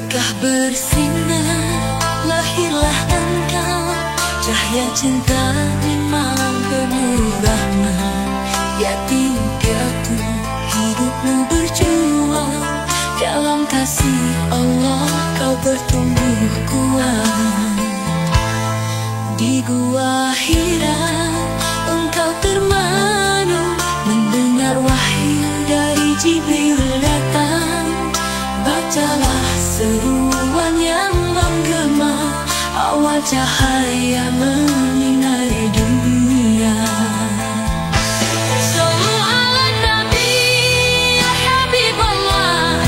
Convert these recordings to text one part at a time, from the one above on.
Megah bersinar, lahirlah engkau, cahaya cinta memang penuh rahmat. Ya pidato hidupmu berjuang, dalam kasih Allah kau bertumbuh kuat. Di gua Hira engkau termenung, mendengar wahyu dari Jibril datang. Bacalah seruan yang menggema, awal cahaya menyinari dunia. Sallu ala Nabi ya Habiballah,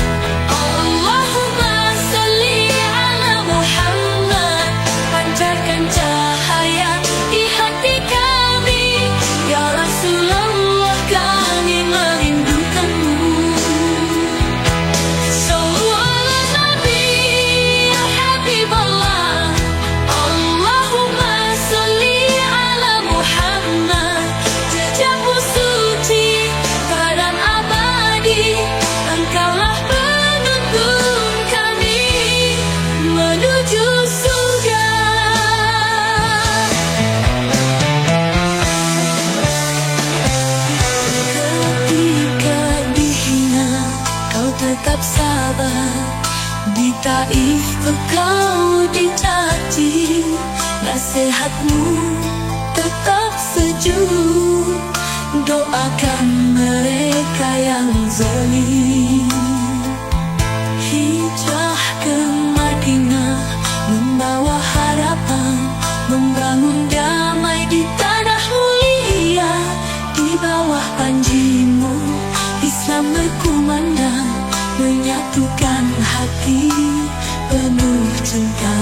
Allahumma salli ala Muhammad. Pancarkan cahaya di hati kami, ya Rasulullah kami merindukanmu. Sallu ala Nabi ya Habiballah, Allahumma salli ala Muhammad. Jejakmu suci dan abadi, engkaulah penuntun kami menuju surga. Ketika dihina kau tetap sabar, di Taif engkau dicaci, nasihatmu tetap sejuk. Doakan mereka yang zalim. Hijrah ke Madinah membawa harapan, membangun damai di tanah mulia. Di bawah panjimu Islam berkumandang, menyatukan hati penuh cinta.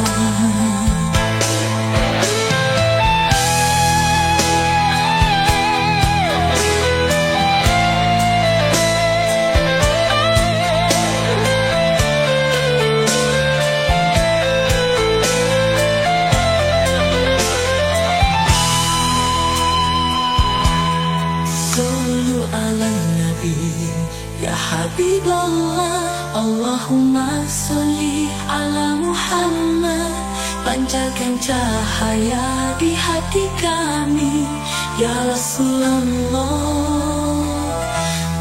Sallu ala Nabi ya Habiballah, Allahumma salli ala Muhammad. Pancarkan cahaya di hati kami, ya Rasulullah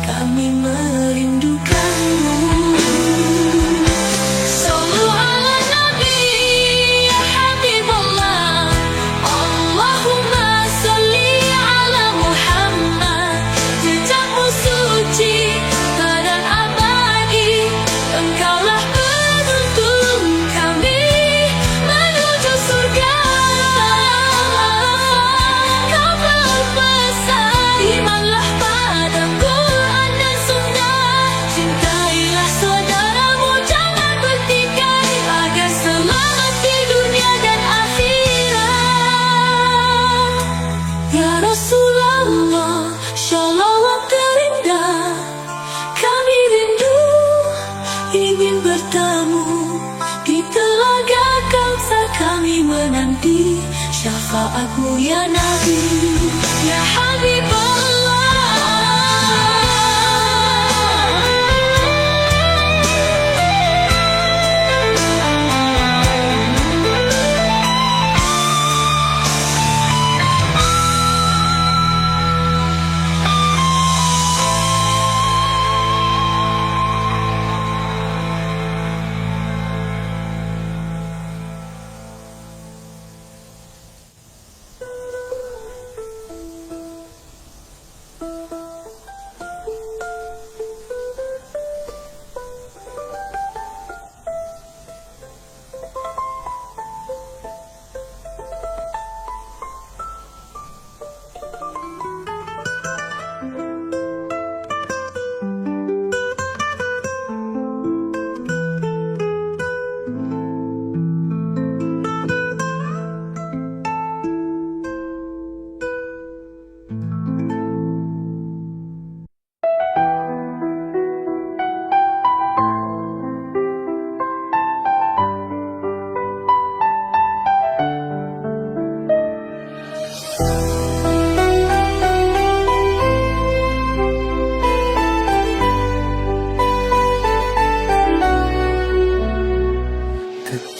kami merindukanmu. Sallu ala Nabi ya Habiballah, Allahumma salli ala Muhammad. Jejakmu suci dan abadi, engkaulah penuntun kami menuju surga. Kau berpesan, imanlah pada Quran dan Sunnah. Cintailah saudaramu, jangan bertikai, agar selamat di dunia dan akhirat. Ya Rasulullah, shalawat terindah, kami rindu ingin bertemu di telaga Kautsar. Kami menanti syafaatmu ya Nabi ya Habiballah.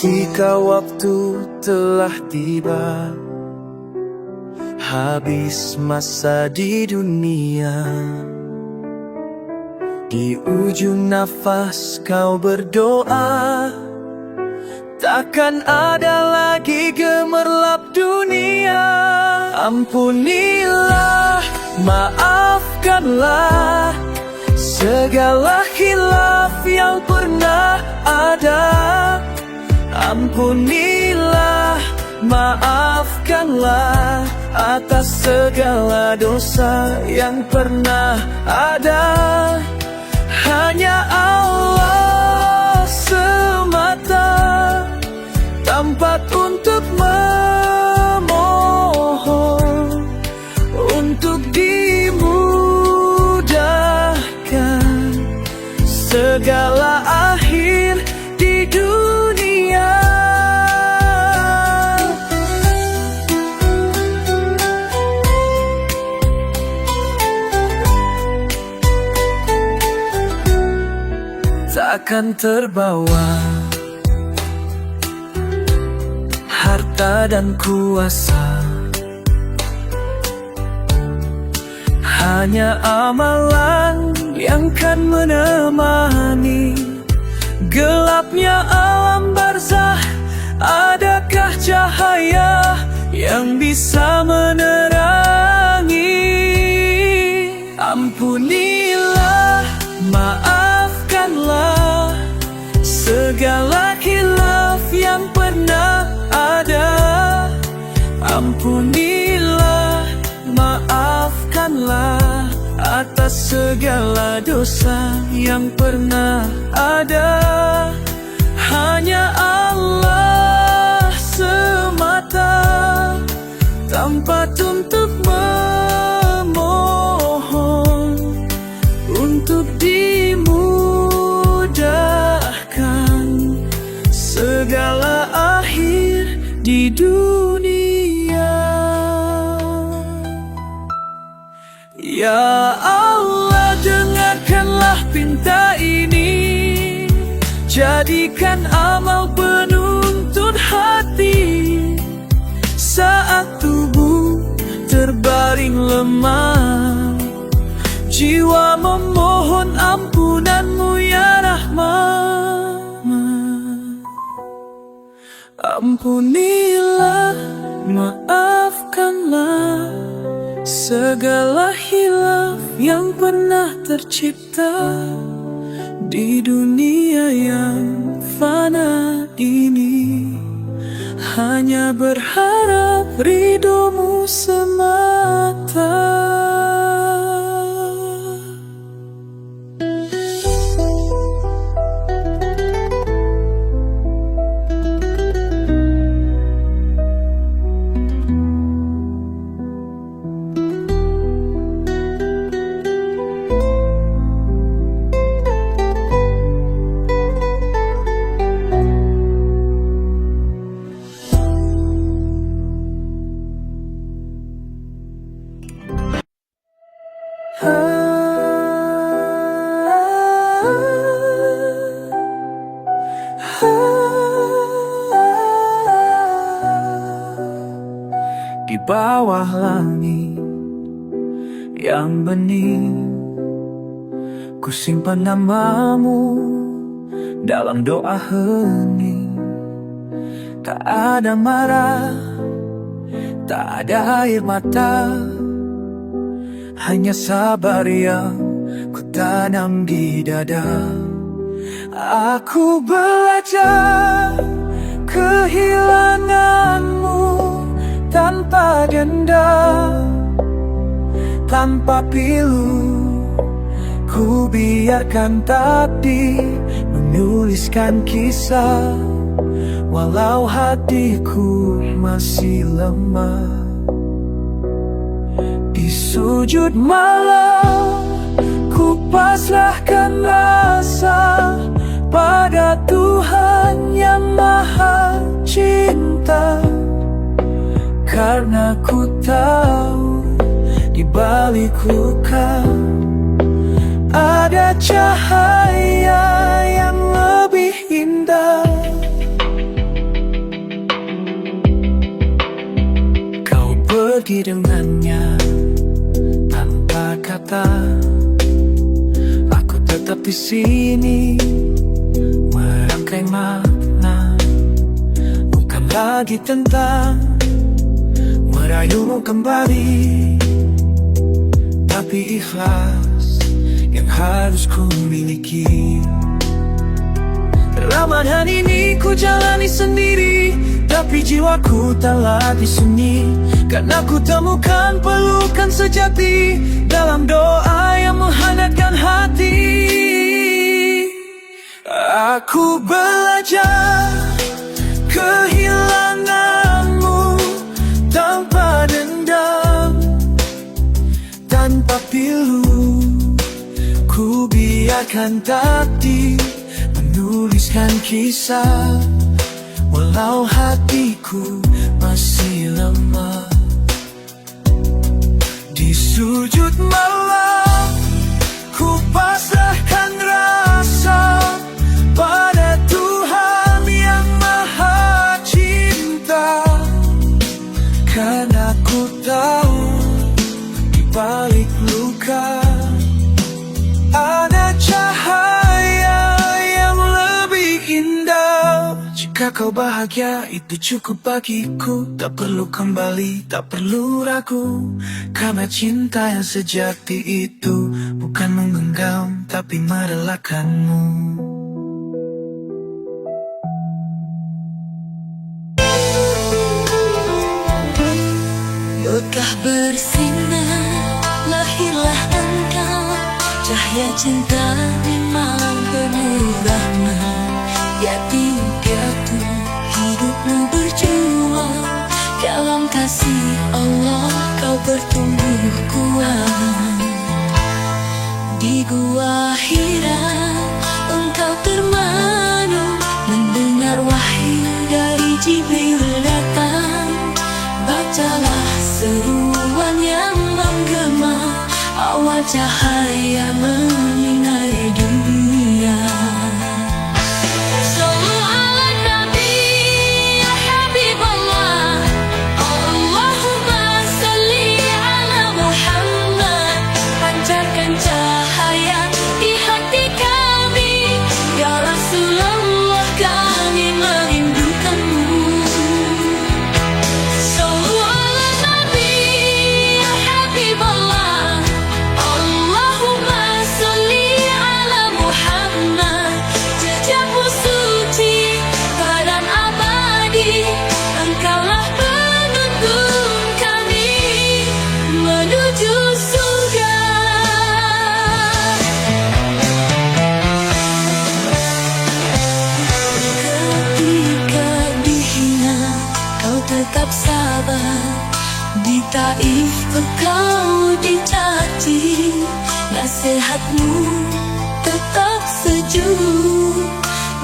ketika waktu telah tiba, habis masa di dunia. Di ujung nafas kau berdoa, takkan ada lagi gemerlap dunia. Ampunilah, maafkanlah segala khilaf yang pernah ada. Ampunilah, maafkanlah atas segala dosa yang pernah ada. Hanya Allah semata tempat untuk memohon, untuk dimudahkan segala akhir di dunia. Takkan terbawa harta dan kuasa, hanya amalan yang kan menemani gelapnya alam barzah. Adakah cahaya yang bisa menerangi? Ampunilah, maafkanlah segala khilaf yang pernah ada. Ampunilah, maafkanlah atas segala dosa yang pernah ada. Hanya Allah semata tempat untuk memohon, untuk dimudahkan segala akhir di dunia. Ya Allah, dengarkanlah pinta ini, jadikan amal penuntun hati. Saat tubuh terbaring lemah, jiwa memohon ampunan-Mu ya Rahman. Ampunilah, maafkanlah segala hilaf yang pernah tercipta di dunia yang fana ini. Hanya berharap ridho-Mu semata. Di bawah langit yang bening, ku simpan nama-Mu dalam doa hening. Tak ada marah, tak ada air mata, hanya sabar yang ku tanam di dada. Aku belajar kehilangan-Mu tanpa dendam, tanpa pilu. Ku biarkan takdir menuliskan kisah, walau hatiku masih lemah. Di sujud malam ku pasrahkan rasa pada Tuhan yang Maha Cinta. Karena ku tahu di balik luka ada cahaya yang lebih indah. pergi dengannya tanpa kata. Aku tetap di sini merangkai makna, bukan lagi tentang merayumu kembali, tapi ikhlas yang harus ku miliki. Ramadan ini ku jalani sendiri, tapi jiwaku tak lagi sunyi, karena ku temukan pelukan sejati dalam doa yang menghangatkan hati. Aku belajar kehilanganmu tanpa dendam, tanpa pilu. Ku biarkan takdir menuliskan kisah, walau hatiku masih lemah. Di sujud malam ku pasrahkan rasa pada Tuhan yang Maha Cinta, karena ku tahu di balik luka ada cahaya yang lebih indah. Jika kau bahagia, itu cukup bagiku. Tak perlu kembali, tak perlu ragu, karena cinta yang sejati itu bukan menggenggam, tapi merelakanmu. Mekah bersinar, lahirlah engkau, cahaya cinta memang penuh rahmat. Tiap-tiap hidupmu berjuang dalam kasih Allah, kau bertumbuh kuat. Di gua Hira engkau termenung, mendengar wahyu dari Jibril datang. Bacalah seruan yang menggema, awal cahaya menyinari dunia. Sallu ala Nabi ya Habiballah, Allahumma salli ala Muhammad. Pancarkan cahaya di hati kami, ya Rasulullah, kami merindukanmu. Sallu ala Nabi ya Habiballah, Allahumma salli ala Muhammad. Jejakmu suci, badan abadi, engkaulah penuntun kami menuju surga. Ketika dihina, kau tetap sabar. Di Taif engkau dicaci, nasihatmu tetap sejuk.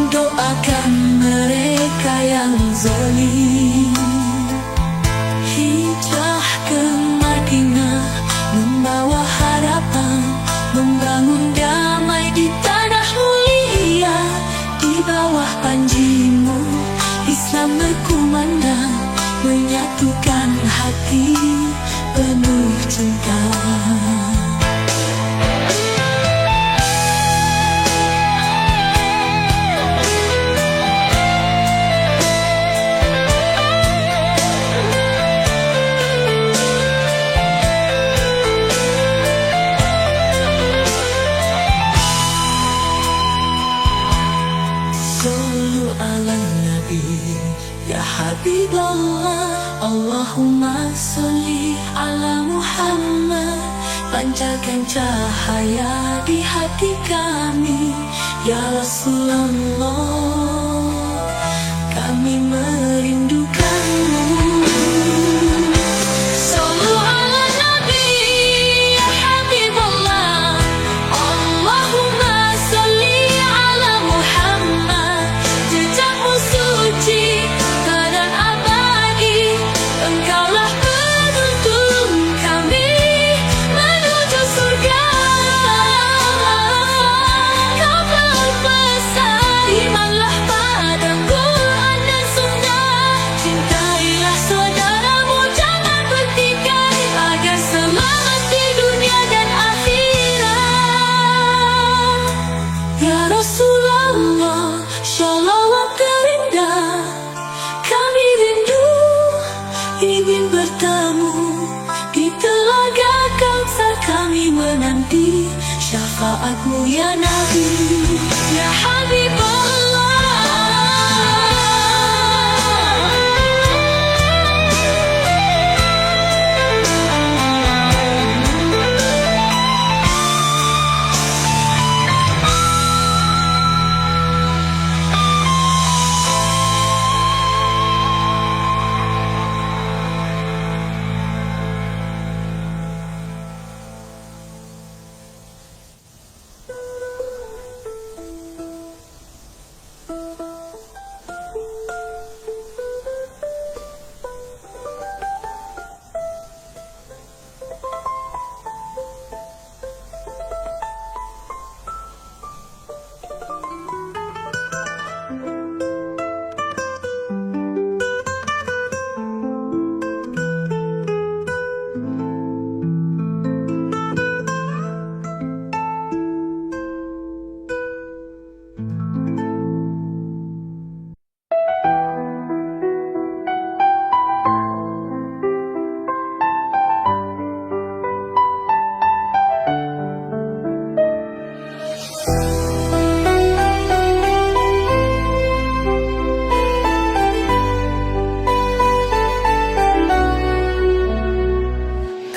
Doakan mereka yang zalim. Hijrah ke Madinah membawa harapan, membangun damai di tanah mulia. Di bawah panjimu Islam berkumandang, menyatukan hati penuh cinta. Sallu ala Nabi ya Habiballah, Allahumma salli ala Muhammad. Pancarkan cahaya di hati kami, ya Rasulullah, kami merindukanmu. Sallu ala Nabi ya Habiballah, Allahumma salli ala Muhammad. Jejakmu suci, badan abadi, engkaulah penuntun kami menuju surga. Kau berpesan di Ya Rasulullah, shalawat terindah. Kami rindu ingin bertemu di telaga Kautsar. Kami menanti syafaatmu ya Nabi, ya Habibullah.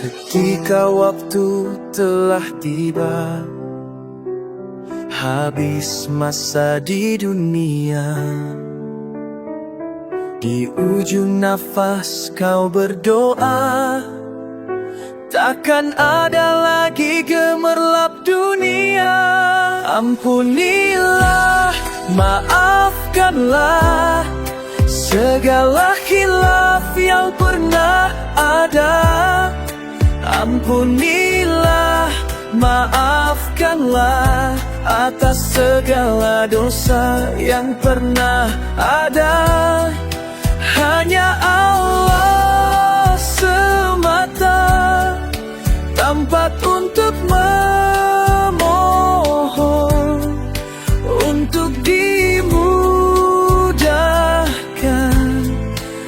Ketika waktu telah tiba, habis masa di dunia, di ujung nafas kau berdoa, takkan ada lagi gemerlap dunia. Ampunilah, maafkanlah segala khilaf yang pernah ada. Ampunilah, maafkanlah atas segala dosa yang pernah ada. Hanya Allah semata, tempat untuk memohon, untuk dimudahkan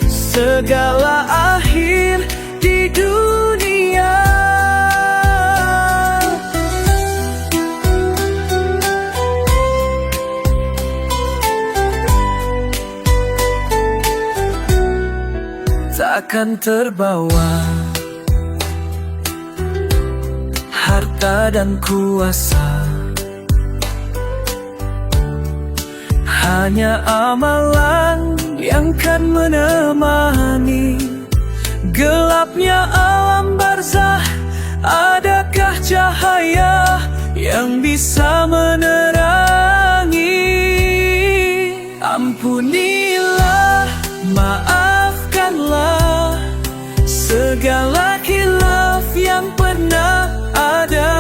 segala akhir di dunia. Takkan terbawa harta dan kuasa, hanya amalan yang kan menemani gelapnya alam barzah. Adakah cahaya yang bisa menerangi? Ampunilah, maafkanlah segala khilaf yang pernah ada.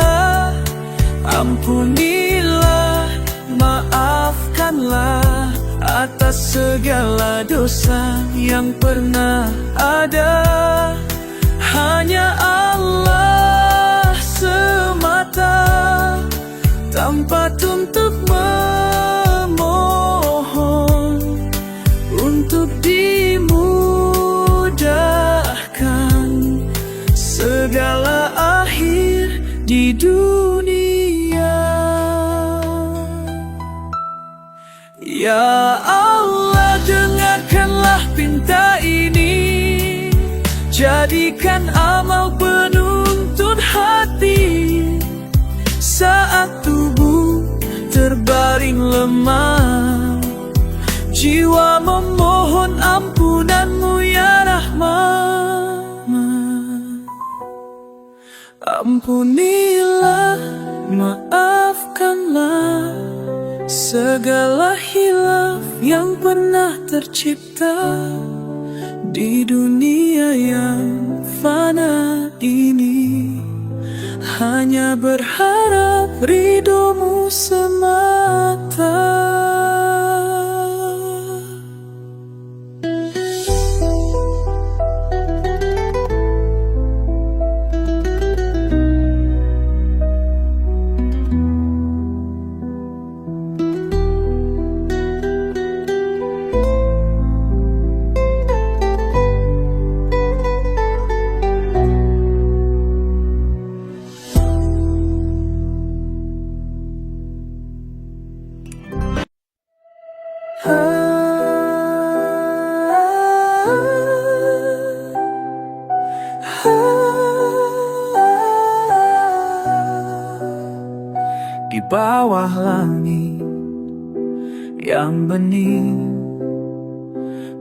Ampunilah, maafkanlah atas segala dosa yang pernah ada. Hanya Allah semata, tempat untuk memohon, untuk dimudahkan segala akhir di dunia. Ya Allah, dengarkanlah pinta ini, jadikan amal penuntun hati. Saat tubuh terbaring lemah, jiwa memohon ampunan-Mu ya Rahman. Ampunilah, maafkanlah segala hilaf yang pernah tercipta di dunia yang fana ini. Hanya berharap ridho-Mu semata. Di bawah langit yang bening,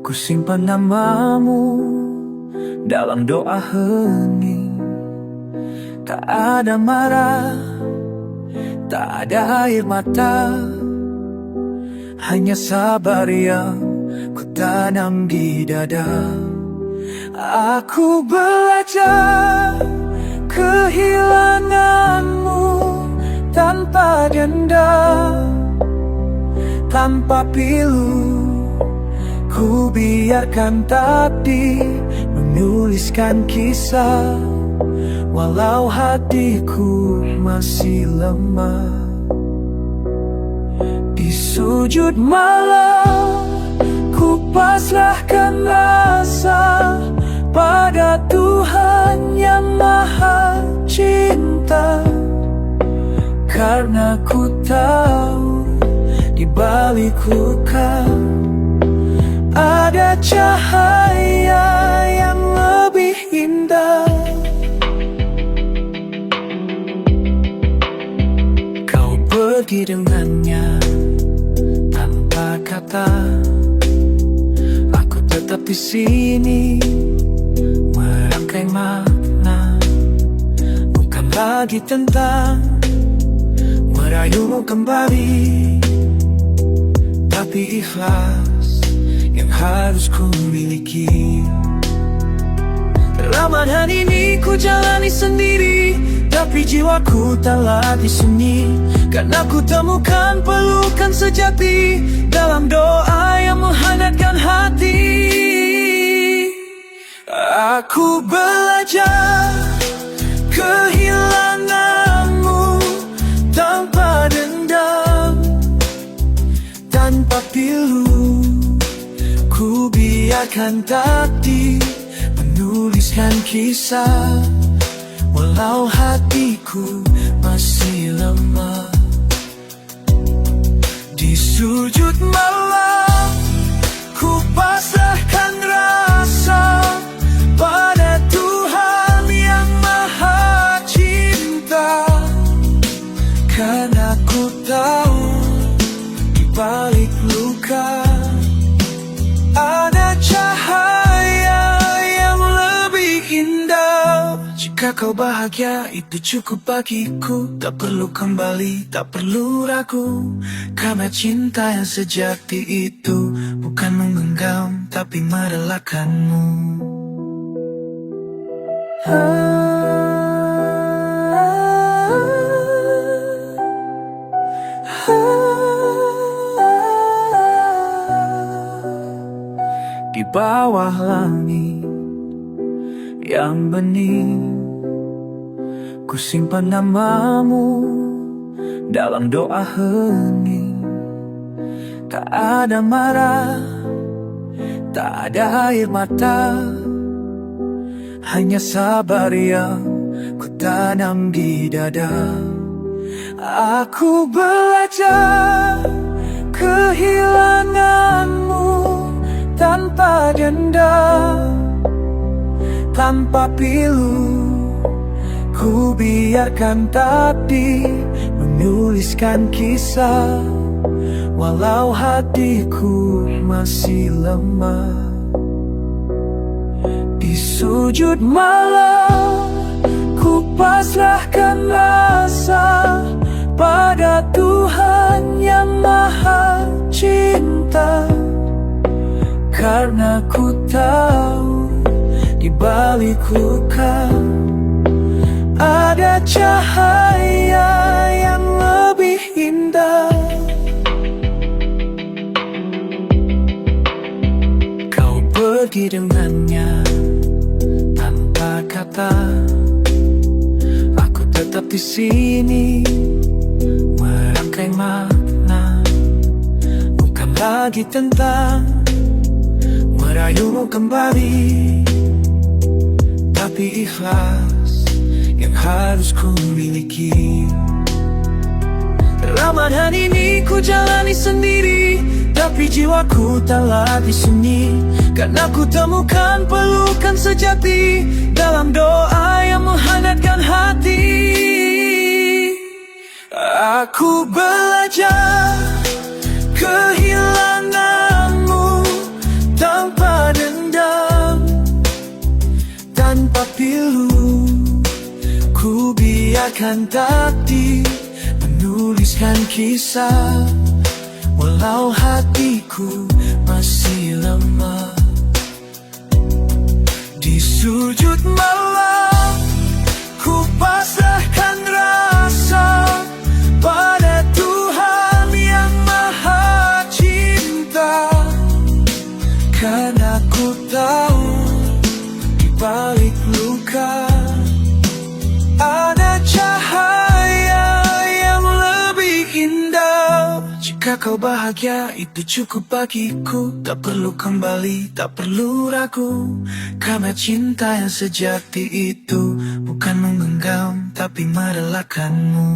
ku simpan namamu dalam doa hening. Tak ada marah, tak ada air mata, hanya sabar yang ku tanam di dada. Aku belajar kehilanganmu tanpa dendam, tanpa pilu. Ku biarkan takdir menuliskan kisah, walau hatiku masih lemah. Di sujud malam ku pasrahkan rasa pada Tuhan yang Maha Cinta, karena ku tahu di balik luka ada cahaya yang lebih indah. Kau pergi dengannya tanpa kata, aku tetap di sini merangkai makna. Bukan lagi tentang merayumu kembali, tapi ikhlas yang harus ku miliki. Ramadan ini ku jalani sendiri, tapi jiwaku tak lagi sunyi, karena ku temukan pelukan sejati dalam doa yang menghangatkan hati. Aku belajar kehilanganmu tanpa dendam, tanpa pilu. Ku biarkan takdir menuliskan kisah, walau hatiku masih lemah. Di sujud malam ku pasrahkan rasa pada Tuhan yang Maha Cinta, karena ku tahu di balik luka ada cahaya yang lebih indah. Jika kau bahagia itu cukup bagiku, tak perlu kembali, tak perlu ragu, karena cinta yang sejati itu bukan menggenggam tapi merelakanmu. Di bawah langit yang bening, ku simpan namamu dalam doa hening. Tak ada marah, tak ada air mata, hanya sabar yang ku tanam di dada. Aku belajar kehilanganmu tanpa dendam, tanpa pilu. Ku biarkan takdir menuliskan kisah, walau hatiku masih lemah. Di sujud malam ku pasrahkan rasa pada Tuhan yang Maha Cinta, karena ku tahu di balik luka ada cahaya yang lebih indah. Kau pergi dengannya tanpa kata, aku tetap di sini merangkai makna. Bukan lagi tentang merayumu kembali, tapi ikhlas yang harus ku miliki. Ramadan ini ku jalani sendiri, tapi jiwaku telah di sini. Karena ku temukan pelukan sejati dalam doa yang menghangatkan hati. Aku belajar kehilanganmu tanpa dendam, tanpa pilu. Ku biarkan takdir menuliskan kisah, walau hatiku masih lemah. Di sujud malam ku pasrahkan rasa pada Tuhan yang Maha Cinta. Karena ku tahu di balik luka ada cahaya yang lebih indah. Jika kau bahagia itu cukup bagiku, tak perlu kembali, tak perlu ragu. Karena cinta yang sejati itu bukan menggenggam tapi merelakanmu.